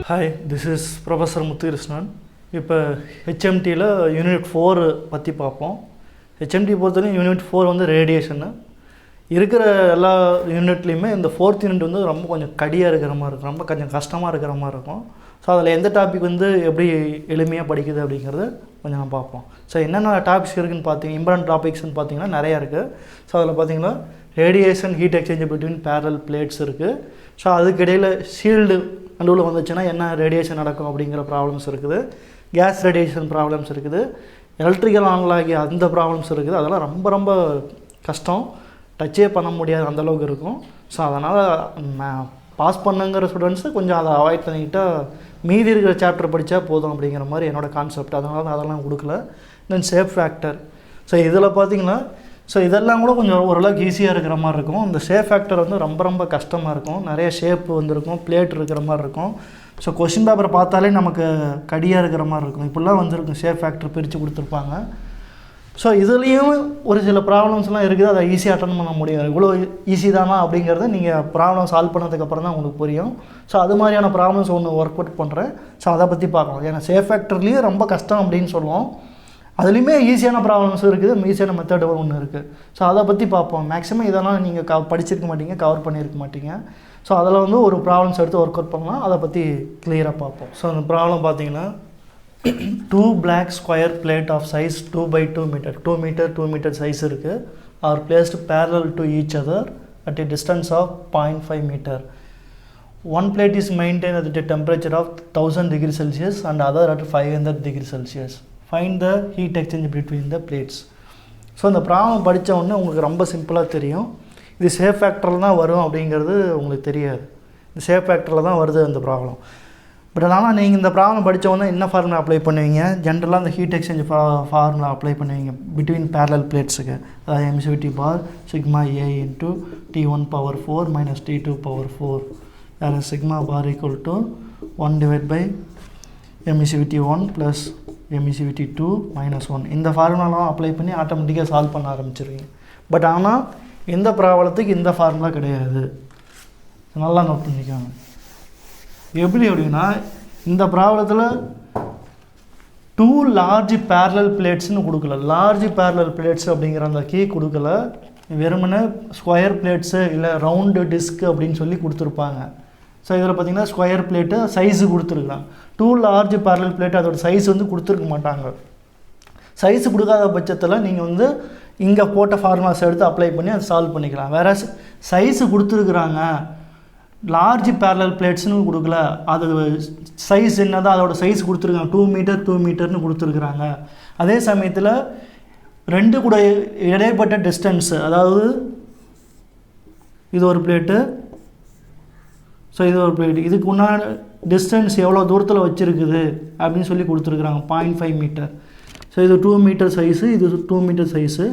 Hi, this is Professor Muthukrishnan. இப்போ HMT-ல Unit-4 பற்றி பார்ப்போம். HMT பொறுத்தவரைக்கும் Unit-4 வந்து ரேடியேஷனு. இருக்கிற எல்லா யூனிட்லேயுமே இந்த 4th யூனிட் வந்து ரொம்ப கொஞ்சம் கடியாக இருக்கிற மாதிரி இருக்கும், ரொம்ப கொஞ்சம் கஷ்டமாக இருக்கிற மாதிரி இருக்கும். ஸோ அதில் எந்த டாபிக் வந்து எப்படி எளிமையாக படிக்குது அப்படிங்கிறது கொஞ்சம் நம்ம பார்ப்போம். ஸோ என்னென்ன டாபிக்ஸ் இருக்குதுன்னு பார்த்தீங்கன்னா, இம்பார்ட்டன்ட் டாபிக்ஸ்னு பார்த்தீங்கன்னா நிறையா இருக்குது. ஸோ அதில் பார்த்தீங்கன்னா radiation heat exchange between parallel plates இருக்குது. ஸோ அதுக்கு இடையில் ஷீல்டு நடுவில் வந்துச்சுன்னா என்ன ரேடியேஷன் நடக்கும் அப்படிங்கிற ப்ராப்ளம்ஸ் இருக்குது. கேஸ் ரேடியேஷன் ப்ராப்ளம்ஸ் இருக்குது. எலக்ட்ரிக்கல் ஆனலாகி அந்த ப்ராப்ளம்ஸ் இருக்குது. அதெல்லாம் ரொம்ப ரொம்ப கஷ்டம், டச்சே பண்ண முடியாது அந்தளவுக்கு இருக்கும். ஸோ அதனால் பாஸ் பண்ணுங்கிற ஸ்டூடெண்ட்ஸு கொஞ்சம் அதை அவாய்ட் பண்ணிக்கிட்டால் மீதி இருக்கிற சாப்டர் படித்தா போதும் அப்படிங்கிற மாதிரி என்னோடய கான்செப்ட். அதனால் அதெல்லாம் கொடுக்கல. தென் சேஃப் ஃபேக்டர். ஸோ இதில் பார்த்திங்கன்னா இதெல்லாம் கூட கொஞ்சம் ஓரளவுக்கு ஈஸியாக இருக்கிற மாதிரி இருக்கும். இந்த ஷேப் ஃபேக்டர் வந்து ரொம்ப ரொம்ப கஷ்டமாக இருக்கும். நிறைய ஷேப் வந்துருக்கும், பிளேட் இருக்கிற மாதிரி இருக்கும். ஸோ கொஷின் பேப்பரை பார்த்தாலே நமக்கு கடியாக இருக்கிற மாதிரி இருக்கும். இப்படிலாம் வந்துருக்கும், ஷேப் ஃபேக்டர் பிரித்து கொடுத்துருப்பாங்க. ஸோ இதுலேயும் ஒரு சில ப்ராப்ளம்ஸ்லாம் இருக்குது, அதை ஈஸியாக அட்டன் பண்ண முடியும். இவ்வளோ ஈஸி தானா அப்படிங்கிறத நீங்கள் ப்ராப்ளம் சால்வ் பண்ணதுக்கப்புறம் தான் உங்களுக்கு புரியும். ஸோ அது மாதிரியான ப்ராப்ளம்ஸ் ஒன்று ஒர்க் அவுட் பண்ணுறேன். ஸோ அதை பற்றி பார்க்கலாம். ஏன்னா ஷேப் ஃபேக்டர்லேயும் ரொம்ப கஷ்டம் அப்படின்னு சொல்லுவோம், அதுலேயுமே ஈஸியான ப்ராப்ளம்ஸ் இருக்குது, ஈஸியான மெத்தட் ஒன்று இருக்குது. ஸோ அதை பற்றி பார்ப்போம். மேக்ஸிமம் இதெல்லாம் நீங்கள் படிச்சிருக்க மாட்டீங்க, கவர் பண்ணியிருக்க மாட்டீங்க. ஸோ அதில் வந்து ஒரு ப்ராப்ளம்ஸ் எடுத்து ஒர்க் அவுட் பண்ணலாம், அதை பற்றி கிளியராக பார்ப்போம். ஸோ அந்த ப்ராப்ளம் பார்த்தீங்கன்னா 2 black square plate of size 2 by 2 meter, 2 meter size இருக்குது, are placed parallel to each other at a distance of 0.5 meter. One plate is maintained at a temperature of 1000 degrees Celsius and other at 500 degrees Celsius. Find the heat exchange between the plates. So இந்த problem படித்த உடனே உங்களுக்கு ரொம்ப சிம்பிளாக தெரியும், இது safe ஃபேக்டரில் தான் வரும் அப்படிங்கிறது உங்களுக்கு தெரியாது. இந்த சேஃப் ஃபேக்டரில் தான் வருது அந்த ப்ராப்ளம். பட் ஆனால் நீங்கள் இந்த ப்ராப்ளம் படித்த உடனே என்ன ஃபார்முலா அப்ளை பண்ணுவீங்க? ஜென்ரலாக அந்த ஹீட் எக்ஸ்சேஞ்ச் ஃபார்முலா அப்ளை பண்ணுவீங்க பிட்வீன் பேரலல் பிளேட்ஸுக்கு. அதாவது emissivity bar sigma A into T1 power 4 minus T2 power 4 வேறு sigma bar equal to 1 divide by emissivity 1 plus emissivity 2 minus 1. இந்த ஃபார்முலாலாம் அப்ளை பண்ணி ஆட்டோமேட்டிக்காக சால்வ் பண்ண ஆரம்பிச்சிருவீங்க. பட் ஆனால் இந்த ப்ராப்ளத்துக்கு இந்த ஃபார்முலா கிடையாது, நல்லா நோட் பண்ணிக்காங்க. எப்படி அப்படின்னா இந்த ப்ராப்ளத்தில் 2 large parallel பிளேட்ஸ்னு கொடுக்கல, லார்ஜ் பேரலல் பிளேட்ஸ் அப்படிங்கிற அந்த கீ கொடுக்கல, வெறுமனே ஸ்கொயர் பிளேட்ஸு இல்லை ரவுண்டு டிஸ்க் அப்படின்னு சொல்லி கொடுத்துருப்பாங்க. ஸோ இதில் பார்த்தீங்கன்னா ஸ்கொயர் பிளேட்டு சைஸு கொடுத்துருக்கலாம். 2 large parallel பிளேட் அதோட சைஸ் வந்து கொடுத்துருக்க மாட்டாங்க. சைஸு கொடுக்காத பட்சத்தில் நீங்கள் வந்து இங்கே போட்ட ஃபார்முலாஸ் எடுத்து அப்ளை பண்ணி அதை சால்வ் பண்ணிக்கலாம். வேறு சைஸு கொடுத்துருக்குறாங்க, லார்ஜ் பேரலல் பிளேட்ஸ்னு கொடுக்கல, அது சைஸ் என்ன தான் அதோட சைஸ் கொடுத்துருக்காங்க, 2 மீட்டர்னு கொடுத்துருக்குறாங்க. அதே சமயத்தில் ரெண்டு கூட இடைப்பட்ட டிஸ்டன்ஸு, அதாவது இது ஒரு பிளேட்டு, ஸோ இது ஒரு பிளேட்டு, இதுக்கு உண்டான டிஸ்டன்ஸ் எவ்வளோ தூரத்தில் வச்சுருக்குது அப்படின்னு சொல்லி கொடுத்துருக்குறாங்க, 0.5 மீட்டர். ஸோ இது 2 மீட்டர் சைஸு, இது 2 மீட்டர் சைஸு,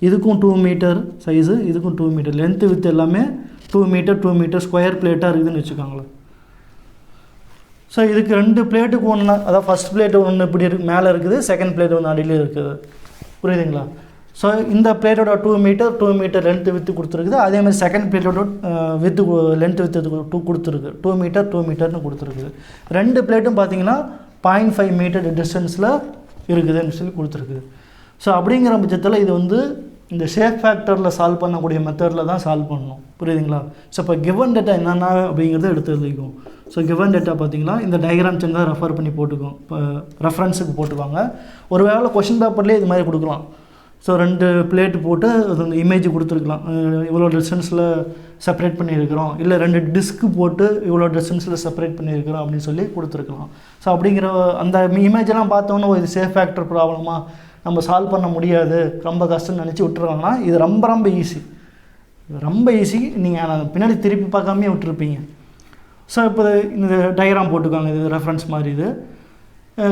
இதுக்கும் 2 மீட்டர் சைஸு, இதுக்கும் 2 மீட்டர் லென்த்து வித் எல்லாமே 2 மீட்டர் ஸ்கொயர் பிளேட்டாக இருக்குதுன்னு வச்சுக்கோங்களேன். ஸோ இதுக்கு 2 பிளேட்டுக்கு ஒன்று, அதாவது ஃபஸ்ட் பிளேட்டு ஒன்று இப்படி மேலே இருக்குது, செகண்ட் பிளேட் ஒன்று அடியில் இருக்குது, புரியுதுங்களா? ஸோ இந்த பிளேட்டோட 2 மீட்டர் லென்த்து வித்து கொடுத்துருக்குது. அதேமாதிரி செகண்ட் பிளேட்டோட லென்த்து வித்து கொடுத்துருக்கு, 2 மீட்டர்னு கொடுத்துருக்குது. 2 பிளேட்டும் பார்த்தீங்கன்னா 0.5 மீட்டர் டிஸ்டன்ஸில் இருக்குதுன்னு சொல்லி கொடுத்துருக்குது. ஸோ அப்படிங்கிற பட்சத்தில் இது வந்து இந்த ஷேப் ஃபேக்டரில் சால்வ் பண்ணக்கூடிய மெத்தடில் தான் சால்வ் பண்ணணும், புரியுதுங்களா? ஸோ இப்போ கிவன் டேட்டா என்னென்ன அப்படிங்கிறத எடுத்து எழுதிக்கும். ஸோ கிவன் டேட்டா பார்த்தீங்கன்னா இந்த டயக்ராம் சின்னதாக ரெஃபர் பண்ணி போட்டுக்கும், இப்போ ரெஃபரன்ஸுக்கு போட்டுக்குவாங்க. ஒரு வேளை கொஷின் பேப்பர்லேயே இது மாதிரி கொடுக்கலாம். ஸோ 2 பிளேட்டு போட்டு அது அந்த இமேஜ் கொடுத்துருக்கலாம், இவ்வளோ டிஸ்டன்ஸில் செப்பரேட் பண்ணியிருக்கிறோம், இல்லை 2 டிஸ்க்கு போட்டு இவ்வளோ டிஸ்டன்ஸில் செப்பரேட் பண்ணியிருக்கிறோம் அப்படின்னு சொல்லி கொடுத்துருக்கலாம். ஸோ அப்படிங்கிற அந்த இமேஜெல்லாம் பார்த்தோன்னா இது சேஃப் ஃபேக்டர் ப்ராப்ளமாக நம்ம சால்வ் பண்ண முடியாது, ரொம்ப கஷ்டம்னு நினச்சி விட்டுருவாங்கன்னா இது ரொம்ப ஈஸி. நீங்கள் பின்னாடி திருப்பி பார்க்காமே விட்டுருப்பீங்க. ஸோ இப்போ இந்த டயக்ராம் போட்டுக்காங்க, இது ரெஃபரன்ஸ் மாதிரி. இது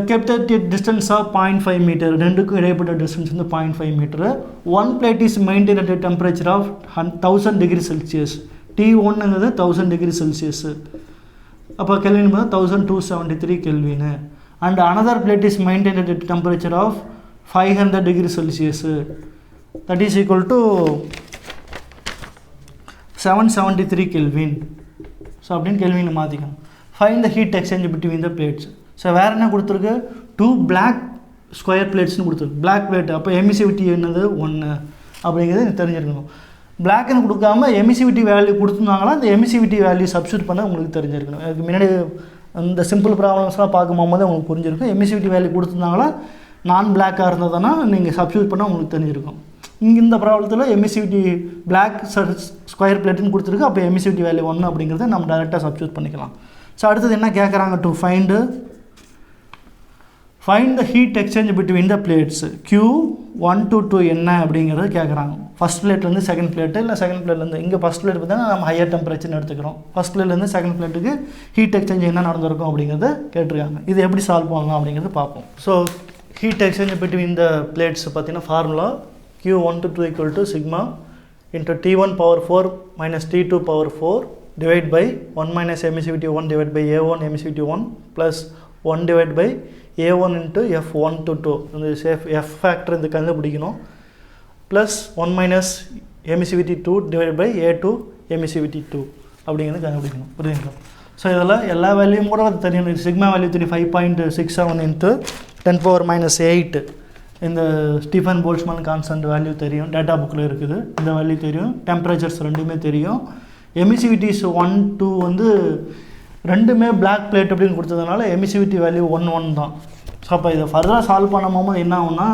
kept at a distance of 0.5 meter, ரெண்டுக்கும் இடைப்பட்ட டிஸ்டன்ஸ் வந்து 0.5 metre. One plate is maintain at temperature of 1000 degree Celsius. T1ங்கிறது 1000 டிகிரி செல்சியஸு, அப்போ கெல்வின் பார்த்தா 1273 கெல்வின்னு. And another plate is maintain at temperature of 500 degree Celsius, that is equal to 773 Kelvin. So அப்படின்னு Kelvin மாற்றிக்கணும். find the heat exchange between the plates. So வேறு என்ன கொடுத்துருக்கு, 2 black square plates கொடுத்துருக்கு. black plate அப்போ எமிசிவிட்டி என்னது 1 அப்படிங்கிறது எனக்கு தெரிஞ்சிருக்கணும். பிளாக்னு கொடுக்காம எமிசிவிட்டி வேல்யூ கொடுத்துருந்தாங்கன்னா அந்த எமிசிவிட்டி வேல்யூ சப்ஸ்டியூட் பண்ண உங்களுக்கு தெரிஞ்சிருக்கணும். அதுக்கு முன்னாடி அந்த சிம்பிள் ப்ராப்ளம்ஸ்லாம் பார்க்கும்போது உங்களுக்கு புரிஞ்சிருக்கும். எமிசிவிட்டி வேல்யூ கொடுத்துருந்தாங்களா நான் பிளாக்காக இருந்ததுன்னா நீங்கள் சப்ஸ்டியூட் பண்ணால் உங்களுக்கு தெரிஞ்சிருக்கும். இங்கே இந்த ப்ராப்ளத்தில் எமிசிவிட்டி பிளாக் ஸ்கொயர் பிளேட்டுன்னு கொடுத்துருக்கு. அப்போ எமிசிவிட்டி வேல்யூ 1 அப்படிங்கிறத நம்ம டேரெக்டாக சப்ஸ்டியூட் பண்ணிக்கலாம். ஸோ அடுத்தது என்ன கேட்குறாங்க, to find the heat exchange between the plates Q1 to 2 என்ன அப்படிங்கிறது கேட்குறாங்க. ஃபஸ்ட் பிளேட்லேருந்து செகண்ட் பிளேட்டு இல்லை செகண்ட் பிளேட்லேருந்து, இங்கே ஃபஸ்ட் பிளேட் பார்த்தீங்கன்னா நம்ம ஹையர் டெம்பரேச்சர்னு எடுத்துக்கிறோம். ஃபஸ்ட் பிளேட்லேருந்து செகண்ட் பிளேட்டுக்கு ஹீட் எக்ஸ்சேஞ்ச் என்ன நடந்திருக்கும் அப்படிங்கிறத கேட்டிருக்காங்க. இது எப்படி சால்வ் பண்ணலாம் அப்படிங்கிறது பார்ப்போம். So heat exchange between the plates பார்த்தீங்கன்னா formula Q1 to 2 equal to sigma into T1 power 4 minus T2 power 4 divided by 1 minus emissivity 1 divided by A1 emissivity 1 plus 1 divided by A1 into F1 to 2. இந்த F factor இந்த கண்டுபிடிக்கணும். plus 1 minus emissivity 2 divided by A2 emissivity 2 அப்படிங்கிறது கண்டுபிடிக்கணும். புரியுதுங்களா? So இதெல்லாம் எல்லா வேல்யூவும் கூட தெரியும். Sigma value 5.67 into 10 power minus 8 இந்த ஸ்டீஃபன் போல்ட்ஸ்மேன் கான்ஸ்டன்ட் வேல்யூ தெரியும், டேட்டா புக்கில் இருக்குது. இந்த வேல்யூ தெரியும். டெம்பரேச்சர்ஸ் ரெண்டுமே தெரியும். எமிசிவிட்டிஸ் 1 2 வந்து ரெண்டுமே பிளாக் பிளேட் அப்படின்னு கொடுத்ததுனால எமிசிவிட்டி வேல்யூ 1 தான். ஸோ அப்போ இதை ஃபர்தராக சால்வ் பண்ணும்போது என்ன ஆகும்னா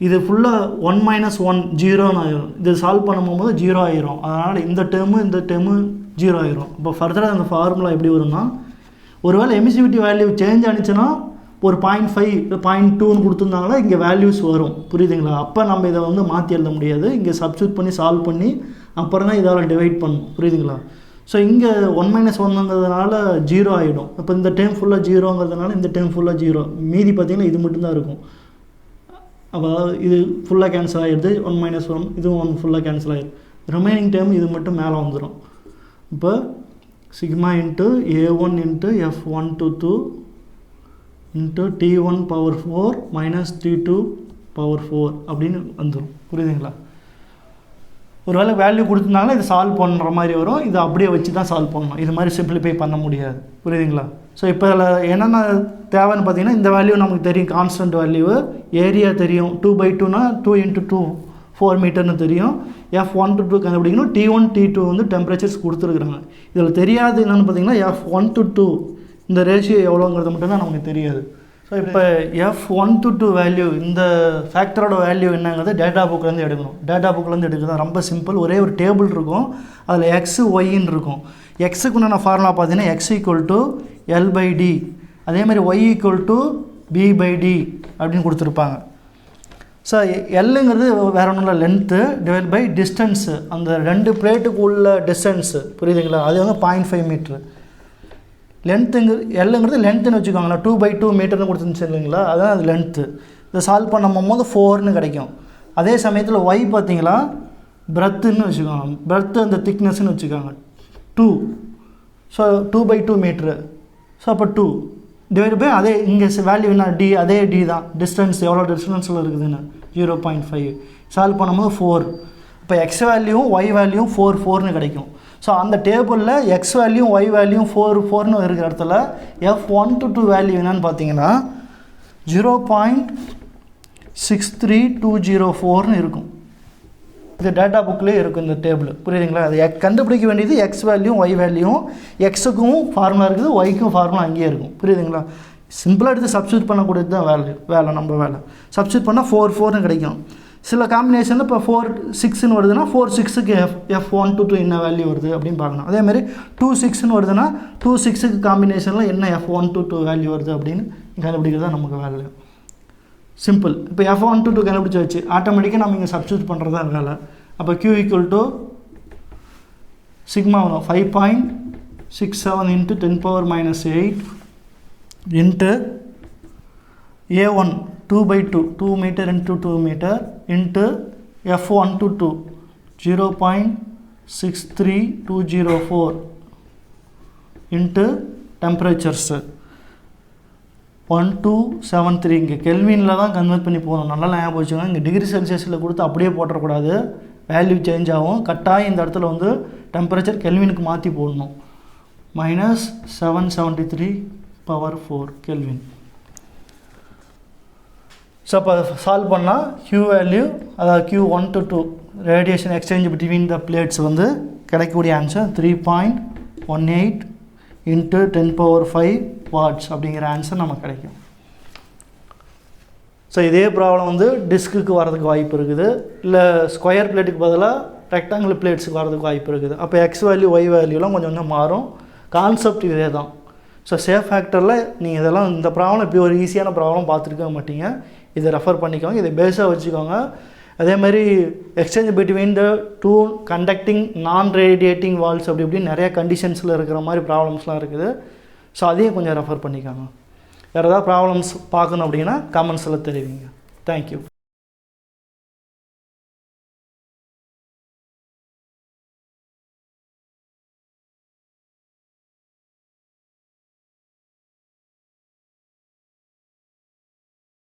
இது ஃபுல்லாக 1 minus 1 0ன்னு ஆயிரும். இது சால்வ் பண்ணும்போது 0 ஆயிரும். அதனால் இந்த டேர்மு 0 ஆயிரும். இப்போ ஃபர்தராக அந்த ஃபார்முலா எப்படி வரும்னா, ஒருவேளை எமிசிவிட்டி வேல்யூ சேஞ்ச் ஆனிச்சுன்னா ஒரு 0.5 0.2ன்னு கொடுத்துருந்தாங்கன்னா இங்கே வேல்யூஸ் வரும். புரியுதுங்களா? அப்போ நம்ம இதை வந்து மாற்றி எழுத முடியாது. இங்கே சப்ஸ்டியூட் பண்ணி சால்வ் பண்ணி அப்புறம் தான் இதால் டிவைட் பண்ணணும். புரியுதுங்களா? ஸோ இங்கே 1 minus 1ங்கிறதுனால 0 ஆகிடும். இப்போ இந்த டைம் ஃபுல்லாக 0ங்கிறதுனால இந்த டைம் ஃபுல்லாக 0, மீதி பார்த்திங்கன்னா இது மட்டும்தான் இருக்கும். அப்போ இது ஃபுல்லாக கேன்சல் ஆகிடுது. 1 minus 1 இதுவும் 1 ஃபுல்லாக கேன்சல் ஆகிடுது. ரிமைனிங் டைம் இது மட்டும் மேலே வந்துடும். இப்போ sigma into A1 into F1 to 2 into T1 power 4 minus T2 power 4 அப்படின்னு வந்துடும். புரியுதுங்களா? ஒருவேளை வேல்யூ கொடுத்துருந்தாங்கன்னா இது சால்வ் பண்ணுற மாதிரி வரும். இது அப்படியே வச்சு தான் சால்வ் பண்ணணும். இது மாதிரி சிம்பிளிஃபை பண்ண முடியாது. புரியுதுங்களா? ஸோ இப்போ இதில் என்னென்ன தேவைன்னு பார்த்தீங்கன்னா, இந்த வேல்யூ நமக்கு தெரியும், கான்ஸ்டன்ட் வேல்யூ. ஏரியா தெரியும், 2/2னா 2 into 2 4 மீட்டர்னு தெரியும். F1 to 2 கண்டுபிடிக்கணும். T1 T2 வந்து டெம்பரேச்சர்ஸ் கொடுத்துருக்குறாங்க. இதில் தெரியாது என்னென்னு பார்த்தீங்கன்னா F1 to 2 இந்த ரேஷியோ எவ்வளோங்கிறது மட்டும்தான் நமக்கு தெரியாது. ஸோ இப்போ F1 to 2 வேல்யூ, இந்த ஃபேக்டரோட வேல்யூ என்னங்கிறது டேட்டா புக்லேருந்து எடுக்கணும். டேட்டா புக்லேருந்து எடுக்கிறது ரொம்ப சிம்பிள். ஒரே ஒரு டேபிள் இருக்கும், அதில் X Yன்னு இருக்கும். Xக்கு உண்டான ஃபார்முலா பார்த்தீங்கன்னா X = L/D, அதே மாதிரி Y = B/D அப்படின்னு கொடுத்துருப்பாங்க. ஸோ எல்லுங்கிறது வேறு ஒன்றும் இல்லை, லென்த்து டிவைட் பை டிஸ்டன்ஸு, அந்த ரெண்டு பிளேட்டுக்கு உள்ள டிஸ்டன்ஸு. புரியுதுங்களா? அது வந்து 0.5 மீட்ரு. எல்லுங்கிறது லென்த்துன்னு வச்சுக்கோங்களேன். 2/2 மீட்டர்னு கொடுத்துருந்துச்சு இல்லைங்களா? அதுதான் அது லென்த்து. இதை சால்வ் பண்ணும்போது 4ன்னு கிடைக்கும். அதே சமயத்தில் ஒய் பார்த்தீங்களா பிரெத்துன்னு வச்சுக்கோங்க. பிரெத்து அந்த திக்னஸ்ன்னு வச்சுக்கோங்க 2. So 2/2 metre. ஸோ அப்போ 2 டிவைட் பை அதே இங்கே வேல்யூ என்ன டி, அதே டி தான். டிஸ்டன்ஸ் எவ்வளோ டிஸ்டன்ஸில் இருக்குதுன்னு 0.5. சால்வ் பண்ணும்போது 4. இப்போ எக்ஸ் வேல்யூவும் ஒய் வேல்யூவும் 4ன்னு கிடைக்கும். ஸோ அந்த டேபிளில் எக்ஸ் வேல்யூ ஒய் வேல்யூ 4ன்னு இருக்கிற இடத்துல F1 to 2 வேல்யூ என்னன்னு பார்த்தீங்கன்னா 0.63204ன்னு இருக்கும். இது டேட்டா புக்லேயே இருக்கும் இந்த டேபிள். புரியுதுங்களா? அது கண்டுபிடிக்க வேண்டியது எக்ஸ் வேல்யூ ஒய் வேல்யூ. எக்ஸுக்கும் ஃபார்முலா இருக்குது, ஒய்க்கும் ஃபார்முலா அங்கேயே இருக்கும். புரியுதுங்களா? சிம்பிளாக எடுத்து சப்ஸ்டியூட் பண்ணக்கூடியது தான் வேலை நம்ம வேலை. சப்ஸ்டியூட் பண்ணால் 4ன்னு கிடைக்கும். சில காம்பினேஷனில் இப்போ 4 6ன்னு வருதுன்னா 4 6க்கு F1 to 2 என்ன வேல்யூ வருது அப்படின்னு பார்க்கணும். அதேமாதிரி 2 6ன்னு வருதுன்னா 2 6க்கு காம்பினேஷனில் என்ன F1 to 2 வேல்யூ வருது அப்படின்னு கண்டுபிடிக்கிறது தான் நமக்கு வேலை. சிம்பிள். இப்போ F1 to 2 கண்டுபிடிச்சி வச்சு ஆட்டோமேட்டிக்காக நம்ம இங்கே சப்ஸ்டியூட் பண்ணுறது தான் வேலை. அப்போ Q = sigma 5.67 into 10 power minus 8 into A1 2/2 2 meter into 2 meter into F1 to 2 0.63204 into temperatures 1273. இங்கே கெல்வினில் தான் கன்வெர்ட் பண்ணி போகணும். நல்லா ஞாபகம் வச்சுக்கோங்க. இங்கே டிகிரி செல்சியஸில் கொடுத்து அப்படியே போட்டுறக்கூடாது, வேல்யூ சேஞ்ச் ஆகும். கட்டாயம் இந்த இடத்துல வந்து டெம்பரேச்சர் கெல்வினுக்கு மாற்றி போடணும். minus 773 power 4 Kelvin. ஸோ இப்போ சால்வ் பண்ணால் Q வேல்யூ அதாவது Q1 to 2 radiation exchange between the plates வந்து கிடைக்கக்கூடிய ஆன்சர் 3.18 இன்ட்டு 10⁵ வாட்ஸ் அப்படிங்கிற ஆன்சர் நமக்கு கிடைக்கும். ஸோ இதே ப்ராப்ளம் வந்து டிஸ்க்குக்கு வரதுக்கு வாய்ப்பு இருக்குது, இல்லை ஸ்கொயர் பிளேட்டுக்கு பதிலாக ரெக்டாங்கிள் பிளேட்ஸுக்கு வரதுக்கு வாய்ப்பு இருக்குது. அப்போ எக்ஸ் வேல்யூ ஒய் வேல்யூலாம் கொஞ்சம் கொஞ்சம் மாறும். கான்செப்ட் இதே தான். ஸோ சேஃப் ஃபேக்டரில் நீங்கள் இதெல்லாம் இந்த ப்ராப்ளம் இப்படி ஒரு ஈஸியான ப்ராப்ளம் பார்த்துருக்க மாட்டீங்க. இதை ரெஃபர் பண்ணிக்கோங்க, இதை பேஸாக வச்சுக்கோங்க. அதேமாதிரி exchange between the two conducting non radiating walls அப்படி இப்படி நிறைய கண்டிஷன்ஸில் இருக்கிற மாதிரி ப்ராப்ளம்ஸ்லாம் இருக்குது. ஸோ அதையும் கொஞ்சம் ரெஃபர் பண்ணிக்கோங்க. வேறு ஏதாவது ப்ராப்ளம்ஸ் பார்க்கணும் அப்படின்னா கமெண்ட்ஸில் தெரிவிங்க. தேங்க்யூ.